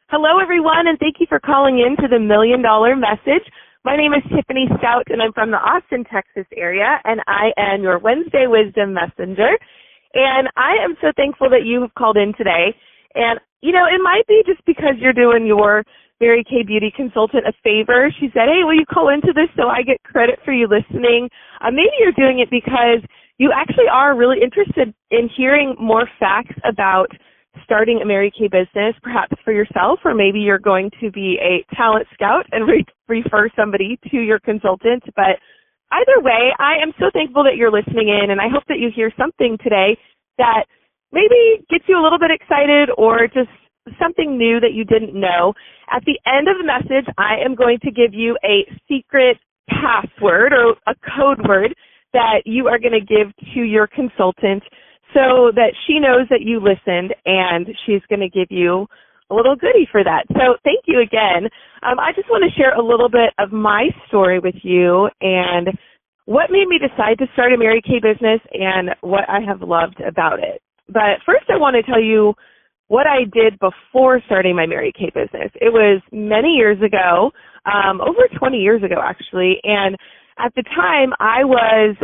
Hello, everyone, and thank you for calling in to the $1 Million Message. My name is Tiffany Stout, and I'm from the Austin, Texas area, and I am your Wednesday Wisdom Messenger. And I am so thankful that you have called in today. And, you know, it might be just because you're doing your Mary Kay Beauty consultant a favor. She said, hey, will you call into this so I get credit for you listening? Maybe you're doing it because you actually are really interested in hearing more facts about starting a Mary Kay business, perhaps for yourself, or maybe you're going to be a talent scout and refer somebody to your consultant. But either way, I am so thankful that you're listening in, and I hope that you hear something today that maybe gets you a little bit excited or just something new that you didn't know. At the end of the message, I am going to give you a secret password or a code word that you are going to give to your consultant so that she knows that you listened, and she's going to give you a little goodie for that. So thank you again. I just want to share a little bit of my story with you and what made me decide to start a Mary Kay business and what I have loved about it. But first I want to tell you what I did before starting my Mary Kay business. It was many years ago, over 20 years ago actually, and at the time, I was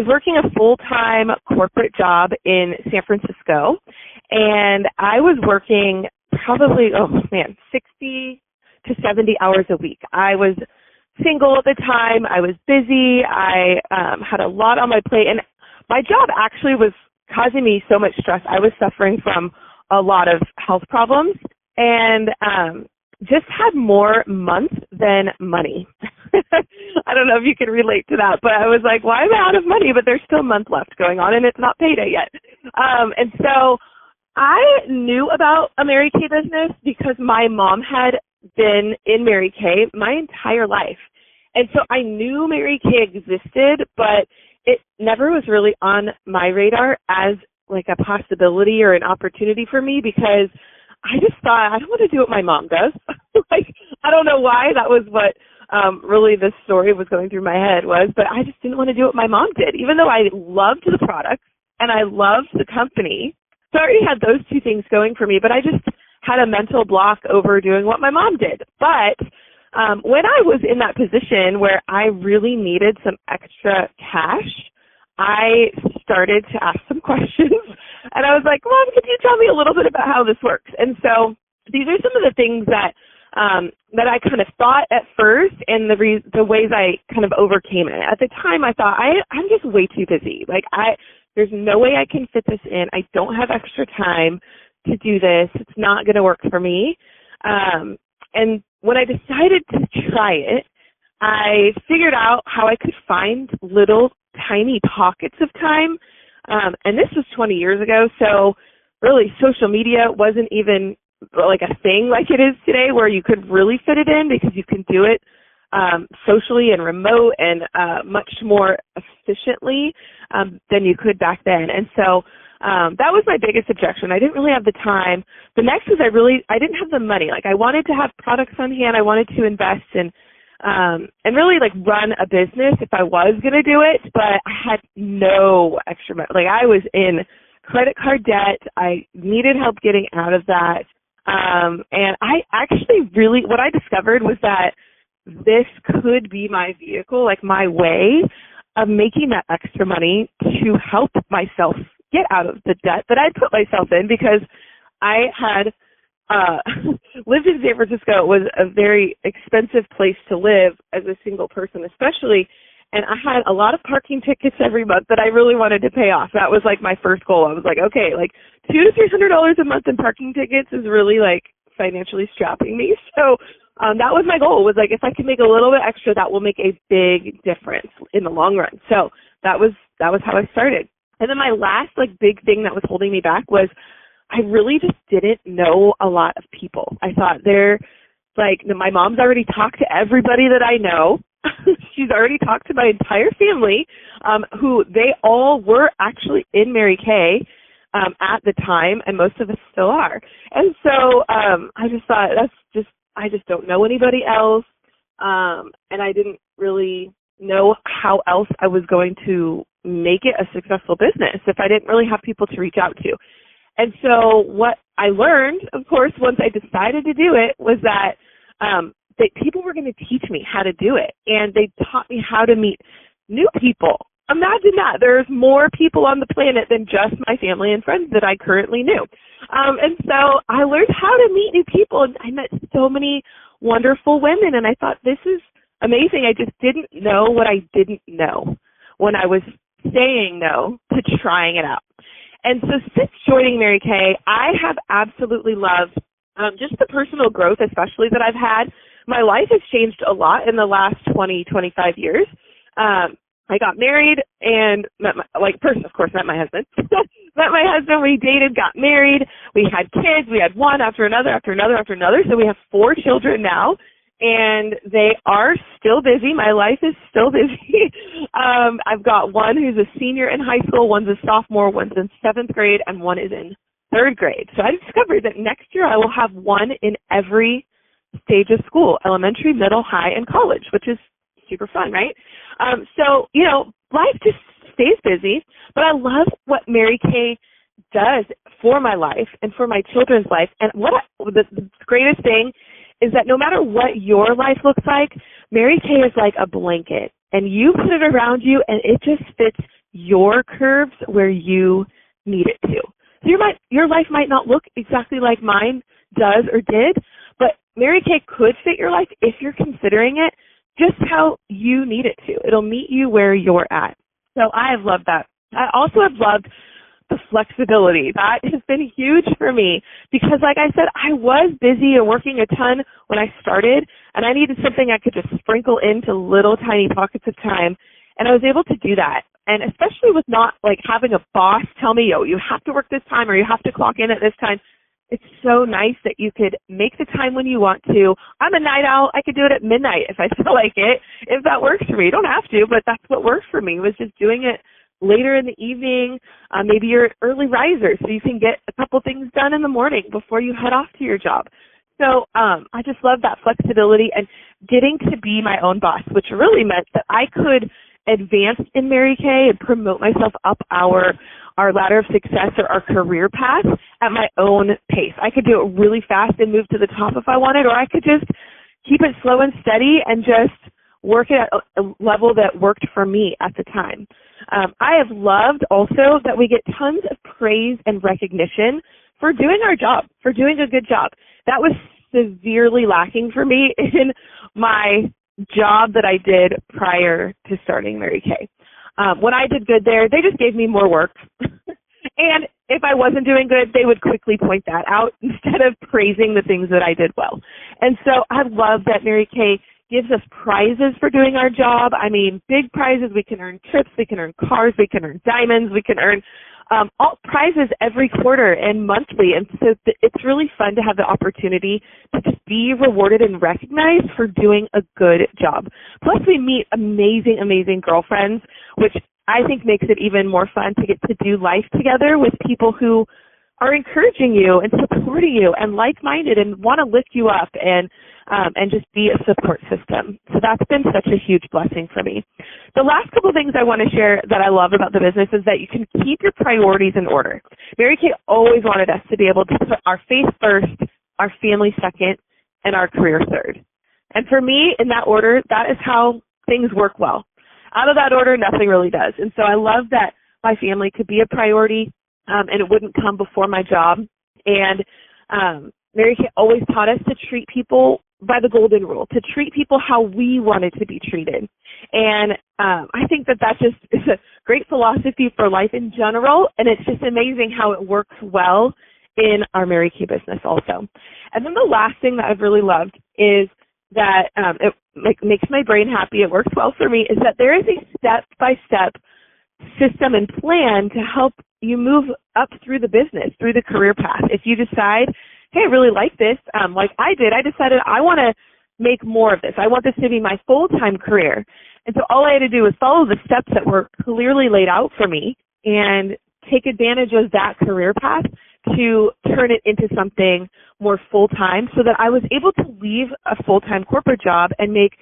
working a full-time corporate job in San Francisco, and I was working probably, 60 to 70 hours a week. I was single at the time. I was busy. I had a lot on my plate, and my job actually was causing me so much stress. I was suffering from a lot of health problems, and just had more month than money. I don't know if you can relate to that, but I was like, why am I out of money? But there's still a month left going on, and it's not payday yet. And so I knew about a Mary Kay business because my mom had been in Mary Kay my entire life. And so I knew Mary Kay existed, but it never was really on my radar as like a possibility or an opportunity for me because I just thought, I don't want to do what my mom does. I don't know why that was what really this story was going through my head was, but I just didn't want to do what my mom did, even though I loved the products and I loved the company. So I already had those two things going for me, but I just had a mental block over doing what my mom did. But when I was in that position where I really needed some extra cash, I started to ask some questions, and I was like, Mom, could you tell me a little bit about how this works? And so these are some of the things that I kind of thought at first and the ways I kind of overcame it. At the time, I thought, I'm just way too busy. There's no way I can fit this in. I don't have extra time to do this. It's not going to work for me. And when I decided to try it, I figured out how I could find little tiny pockets of time. And this was 20 years ago, so really social media wasn't even like a thing like it is today where you could really fit it in because you can do it socially and remote and much more efficiently than you could back then. And so that was my biggest objection. I didn't really have the time. The next was I didn't have the money. Like I wanted to have products on hand. I wanted to invest in and really like run a business if I was going to do it, but I had no extra money. Like I was in credit card debt. I needed help getting out of that. And I actually what I discovered was that this could be my vehicle, like my way of making that extra money to help myself get out of the debt that I'd put myself in because I had lived in San Francisco. It was a very expensive place to live as a single person, especially, and I had a lot of parking tickets every month that I really wanted to pay off. That was like my first goal. I was like, okay, like $200 to $300 a month in parking tickets is really like financially strapping me. So that was my goal, was like if I could make a little bit extra, that will make a big difference in the long run. So that was how I started. And then my last like big thing that was holding me back was I really just didn't know a lot of people. I thought my mom's already talked to everybody that I know. She's already talked to my entire family, who they all were actually in Mary Kay at the time, and most of us still are. And so I just thought I just don't know anybody else, and I didn't really know how else I was going to make it a successful business if I didn't really have people to reach out to. And so what I learned, of course, once I decided to do it, was that people were going to teach me how to do it. And they taught me how to meet new people. Imagine that. There's more people on the planet than just my family and friends that I currently knew. And so I learned how to meet new people, and I met so many wonderful women, and I thought, this is amazing. I just didn't know what I didn't know when I was saying no to trying it out. And so since joining Mary Kay, I have absolutely loved just the personal growth, especially that I've had. My life has changed a lot in the last 20, 25 years. I got married and met my husband. Met my husband, we dated, got married, we had kids, we had one after another, after another, after another. So we have 4 children now, and they are still busy. My life is still busy. I've got one who's a senior in high school, one's a sophomore, one's in 7th grade, and one is in 3rd grade. So I discovered that next year I will have one in every stage of school, elementary, middle, high, and college, which is super fun, right? So, life just stays busy, but I love what Mary Kay does for my life and for my children's life. And the greatest thing is that no matter what your life looks like, Mary Kay is like a blanket, and you put it around you, and it just fits your curves where you need it to. So your life might not look exactly like mine does or did, but Mary Kay could fit your life if you're considering it just how you need it to. It'll meet you where you're at. So I have loved that. I also have loved the flexibility. That has been huge for me because, like I said, I was busy and working a ton when I started, and I needed something I could just sprinkle into little tiny pockets of time, and I was able to do that. And especially with not like having a boss tell me, you have to work this time or you have to clock in at this time. It's so nice that you could make the time when you want to. I'm a night owl. I could do it at midnight if I feel like it, if that works for me. You don't have to, but that's what worked for me, was just doing it later in the evening. Maybe you're an early riser, so you can get a couple things done in the morning before you head off to your job. So I just love that flexibility and getting to be my own boss, which really meant that I could advance in Mary Kay and promote myself up our ladder of success or our career path at my own pace. I could do it really fast and move to the top if I wanted, or I could just keep it slow and steady and just work at a level that worked for me at the time. I have loved also that we get tons of praise and recognition for doing our job, for doing a good job. That was severely lacking for me in my job that I did prior to starting Mary Kay. When I did good there, they just gave me more work. And if I wasn't doing good, they would quickly point that out instead of praising the things that I did well. And so I love that Mary Kay gives us prizes for doing our job. I mean, big prizes. We can earn trips, we can earn cars, we can earn diamonds, we can earn all prizes every quarter and monthly. And so it's really fun to have the opportunity to just be rewarded and recognized for doing a good job. Plus, we meet amazing, amazing girlfriends, which I think makes it even more fun to get to do life together with people who are encouraging you and supporting you and like-minded and want to lift you up and just be a support system. So that's been such a huge blessing for me. The last couple of things I want to share that I love about the business is that you can keep your priorities in order. Mary Kay always wanted us to be able to put our faith first, our family second, and our career third. And for me, in that order, that is how things work well. Out of that order, nothing really does. And so I love that my family could be a priority, and it wouldn't come before my job. And Mary Kay always taught us to treat people by the golden rule, to treat people how we wanted to be treated. And I think that just is a great philosophy for life in general, and it's just amazing how it works well in our Mary Kay business also. And then the last thing that I've really loved is that it makes my brain happy, it works well for me, is that there is a step-by-step system and plan to help you move up through the business, through the career path. If you decide, hey, I really like this, like I did, I decided I want to make more of this. I want this to be my full-time career. And so all I had to do was follow the steps that were clearly laid out for me and take advantage of that career path to turn it into something more full-time so that I was able to leave a full-time corporate job and make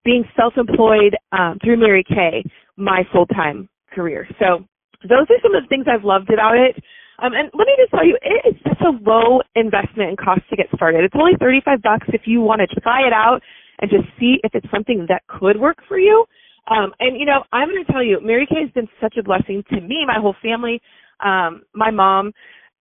being self-employed through Mary Kay my full-time career. So those are some of the things I've loved about it. And let me just tell you, it is such a low investment and cost to get started. It's only $35 if you want to try it out and just see if it's something that could work for you. And, you know, I'm going to tell you, Mary Kay has been such a blessing to me, my whole family. My mom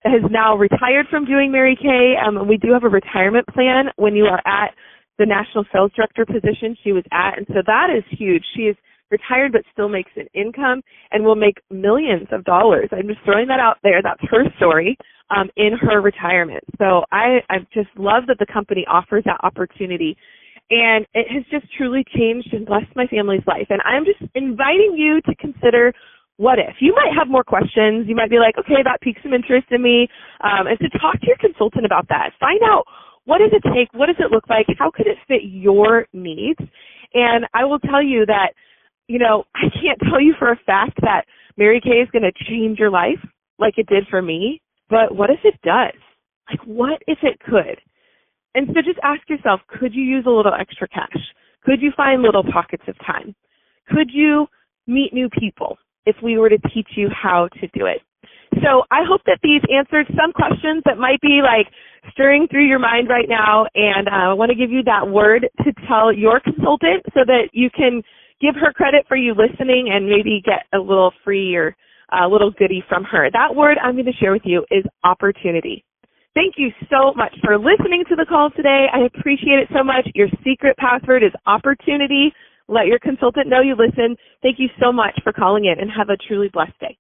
has now retired from doing Mary Kay. We do have a retirement plan when you are at the national sales director position she was at. And so that is huge. She is retired but still makes an income and will make millions of dollars. I'm just throwing that out there. That's her story in her retirement. So I just love that the company offers that opportunity. And it has just truly changed and blessed my family's life. And I'm just inviting you to consider what if. You might have more questions. You might be like, okay, that piques some interest in me. And to talk to your consultant about that. Find out, what does it take? What does it look like? How could it fit your needs? And I will tell you that, you know, I can't tell you for a fact that Mary Kay is going to change your life like it did for me. But what if it does? Like, what if it could? And so just ask yourself, could you use a little extra cash? Could you find little pockets of time? Could you meet new people if we were to teach you how to do it? So I hope that these answered some questions that might be like stirring through your mind right now. And I want to give you that word to tell your consultant so that you can give her credit for you listening and maybe get a little free or a little goodie from her. That word I'm going to share with you is opportunity. Thank you so much for listening to the call today. I appreciate it so much. Your secret password is opportunity. Let your consultant know you listened. Thank you so much for calling in and have a truly blessed day.